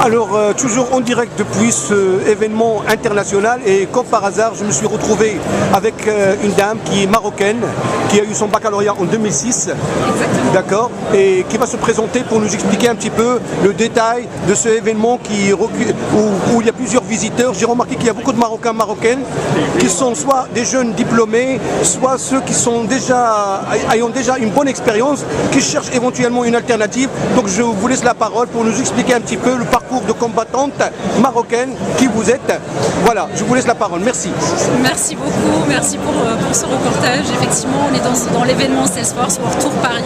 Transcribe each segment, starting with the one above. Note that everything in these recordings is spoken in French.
Alors, toujours en direct depuis ce événement international et comme par hasard, je me suis retrouvé avec une dame qui est marocaine, qui a eu son baccalauréat en 2006, d'accord, et qui va se présenter pour nous expliquer un petit peu le détail de ce événement où il y a plusieurs visiteurs. J'ai remarqué qu'il y a beaucoup de Marocains, Marocaines, qui sont soit des jeunes diplômés, soit ceux qui sont ayant déjà une bonne expérience, qui cherchent éventuellement une alternative. Donc je vous laisse la parole pour nous expliquer un petit peu le parcours de combattante marocaine qui vous êtes. Voilà, je vous laisse la parole. Merci. Merci beaucoup, merci pour ce reportage. Effectivement, on est dans l'événement Salesforce World Tour Paris,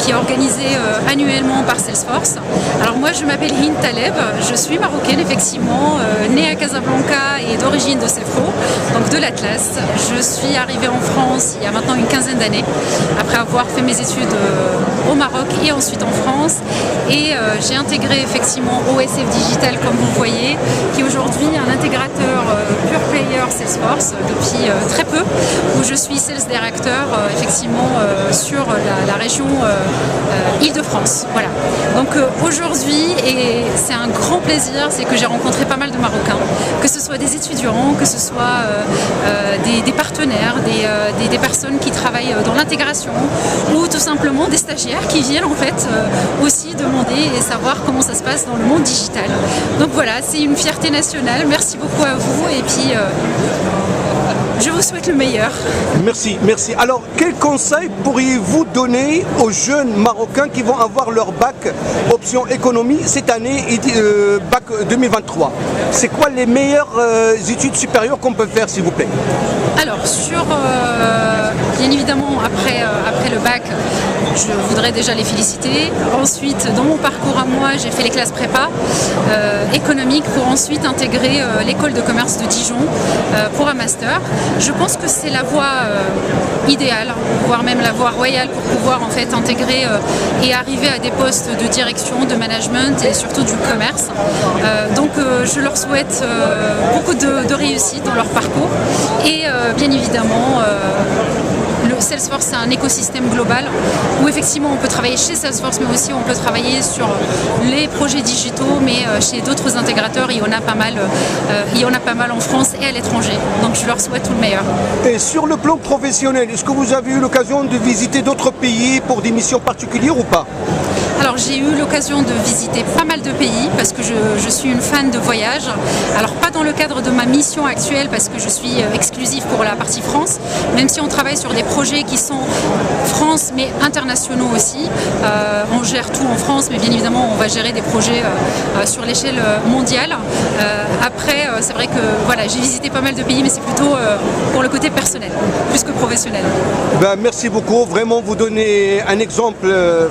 qui est organisé annuellement par Salesforce. Alors moi, je m'appelle Hind Taleb, je suis marocaine, effectivement, née à Casablanca et d'origine de Sefro, donc de l'Atlas. Je suis arrivée en France il y a maintenant une quinzaine d'années, après avoir fait mes études au Maroc et ensuite en France. Et j'ai intégré effectivement OSF Digital, comme vous voyez, qui est aujourd'hui un intégrateur pure player Salesforce depuis très peu, où je suis Sales Director effectivement sur la région Île-de-France. Voilà. Donc aujourd'hui, et c'est un grand plaisir, c'est que j'ai rencontré pas mal de Marocains, que ce soit des étudiants, que ce soit des partenaires, des personnes qui travaillent dans l'intégration, ou tout simplement des stagiaires qui viennent en fait aussi demander et savoir comment ça se passe dans le monde digital. Donc voilà, c'est une fierté nationale. Merci beaucoup à vous et puis je vous souhaite le meilleur. Merci, merci. Alors, quel conseil pourriez-vous donner aux jeunes Marocains qui vont avoir leur bac option économie cette année, bac 2023? C'est quoi les meilleures études supérieures qu'on peut faire, s'il vous plaît? Alors, bien évidemment, après le bac, je voudrais déjà les féliciter. Ensuite, dans mon parcours à moi, j'ai fait les classes prépa économiques pour ensuite intégrer l'école de commerce de Dijon pour un master. Je pense que c'est la voie idéale, voire même la voie royale pour pouvoir en fait intégrer et arriver à des postes de direction, de management et surtout du commerce. Donc je leur souhaite beaucoup de réussite dans leur parcours et bien évidemment le Salesforce, c'est un écosystème global où effectivement on peut travailler chez Salesforce, mais aussi on peut travailler sur les projets digitaux, mais chez d'autres intégrateurs, il y en a pas mal en France et à l'étranger. Donc je leur souhaite tout le meilleur. Et sur le plan professionnel, est-ce que vous avez eu l'occasion de visiter d'autres pays pour des missions particulières ou pas? Alors j'ai eu l'occasion de visiter pas mal de pays parce que je suis une fan de voyage. Alors pas dans le cadre de ma mission actuelle parce que je suis exclusive pour la partie France, même si on travaille sur des projets qui sont France mais internationaux aussi. On gère tout en France, mais bien évidemment on va gérer des projets sur l'échelle mondiale. Après c'est vrai que voilà, j'ai visité pas mal de pays, mais c'est plutôt pour le côté personnel, plus que professionnel. Ben, merci beaucoup, vraiment vous donnez un exemple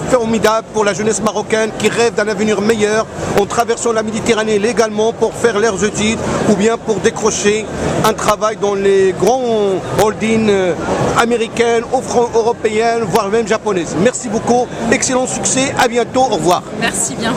formidable pour la jeunesse marocaine qui rêve d'un avenir meilleur en traversant la Méditerranée légalement pour faire leurs études ou bien pour décrocher un travail dans les grands holdings américaines, européennes, voire même japonaises. Merci beaucoup, excellent succès, à bientôt, au revoir. Merci bien.